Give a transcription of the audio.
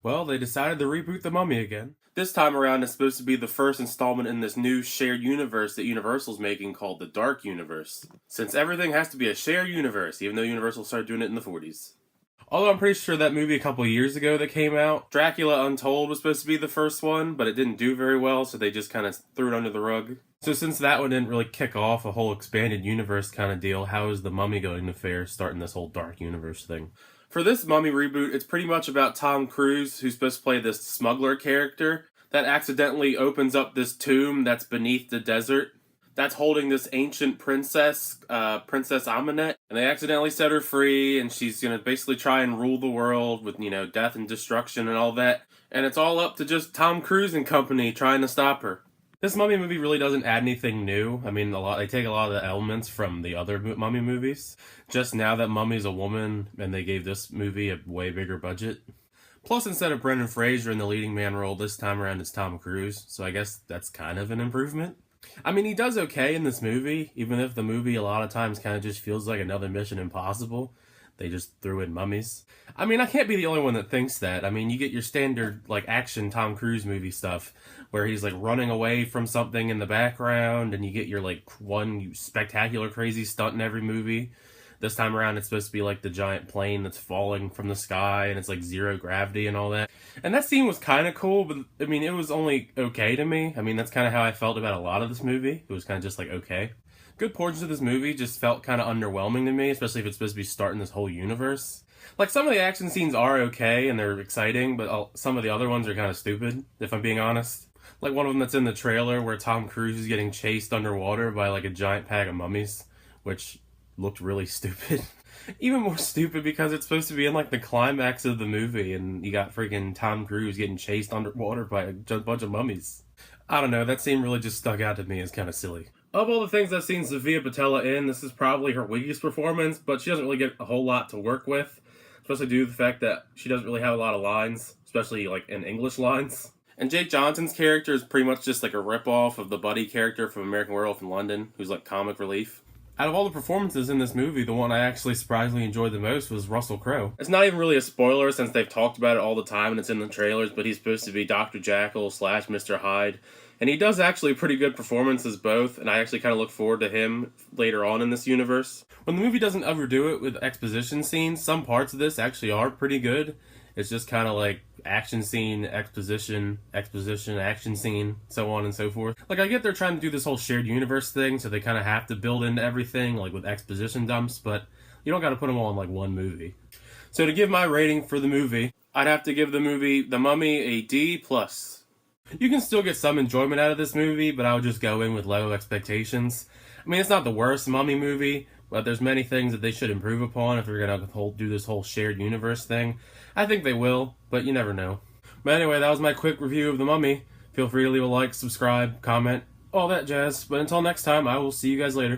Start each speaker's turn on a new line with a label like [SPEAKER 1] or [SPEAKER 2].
[SPEAKER 1] Well, they decided to reboot The Mummy again. This time around, it's supposed to be the first installment in this new shared universe that Universal's making called the Dark Universe. Since everything has to be a shared universe, even though Universal started doing it in the 40s. Although I'm pretty sure that movie a couple years ago that came out, Dracula Untold was supposed to be the first one, but it didn't do very well, so they just kind of threw it under the rug. So since that one didn't really kick off a whole expanded universe kind of deal, how is The Mummy going to fare starting this whole Dark Universe thing? For this Mummy reboot, it's pretty much about Tom Cruise, who's supposed to play this smuggler character that accidentally opens up this tomb that's beneath the desert that's holding this ancient princess, Princess Amenet, and they accidentally set her free, and she's gonna basically try and rule the world with, death and destruction and all that, and it's all up to just Tom Cruise and company trying to stop her. This Mummy movie really doesn't add anything new. I mean, they take a lot of the elements from the other Mummy movies. Just now that Mummy's a woman, and they gave this movie a way bigger budget. Plus, instead of Brendan Fraser in the leading man role, this time around it's Tom Cruise, so I guess that's kind of an improvement. I mean, he does okay in this movie, even if the movie a lot of times kind of just feels like another Mission Impossible. They just threw in mummies. I mean, I can't be the only one that thinks that. I mean, you get your standard, action Tom Cruise movie stuff, where he's, running away from something in the background, and you get your, one spectacular crazy stunt in every movie. This time around, it's supposed to be, the giant plane that's falling from the sky, and it's, zero gravity and all that. And that scene was kind of cool, but, I mean, it was only okay to me. I mean, that's kind of how I felt about a lot of this movie. It was kind of just, okay. Good portions of this movie just felt kind of underwhelming to me, especially if it's supposed to be starting this whole universe. Some of the action scenes are okay, and they're exciting, but some of the other ones are kind of stupid, if I'm being honest. One of them that's in the trailer where Tom Cruise is getting chased underwater by, a giant pack of mummies, which looked really stupid. Even more stupid because it's supposed to be in the climax of the movie, and you got freaking Tom Cruise getting chased underwater by a bunch of mummies. I don't know, that scene really just stuck out to me as kind of silly. Of all the things I've seen Sofia Boutella in, this is probably her weakest performance, but she doesn't really get a whole lot to work with, especially due to the fact that she doesn't really have a lot of lines, especially in English lines. And Jake Johnson's character is pretty much just a ripoff of the buddy character from American Werewolf in London, who's comic relief. Out of all the performances in this movie, the one I actually surprisingly enjoyed the most was Russell Crowe. It's not even really a spoiler since they've talked about it all the time and it's in the trailers, but he's supposed to be Dr. Jekyll / Mr. Hyde. And he does actually a pretty good performance as both, and I actually kind of look forward to him later on in this universe. When the movie doesn't overdo it with exposition scenes, some parts of this actually are pretty good. It's just kind of action scene, exposition, action scene, so on and so forth. I get they're trying to do this whole shared universe thing, so they kind of have to build into everything, with exposition dumps, but you don't got to put them all in, one movie. So to give my rating for the movie, I'd have to give the movie The Mummy a D+. You can still get some enjoyment out of this movie, but I would just go in with low expectations. I mean, it's not the worst Mummy movie, but there's many things that they should improve upon if they're going to do this whole shared universe thing. I think they will, but you never know. But anyway, that was my quick review of The Mummy. Feel free to leave a like, subscribe, comment, all that jazz. But until next time, I will see you guys later.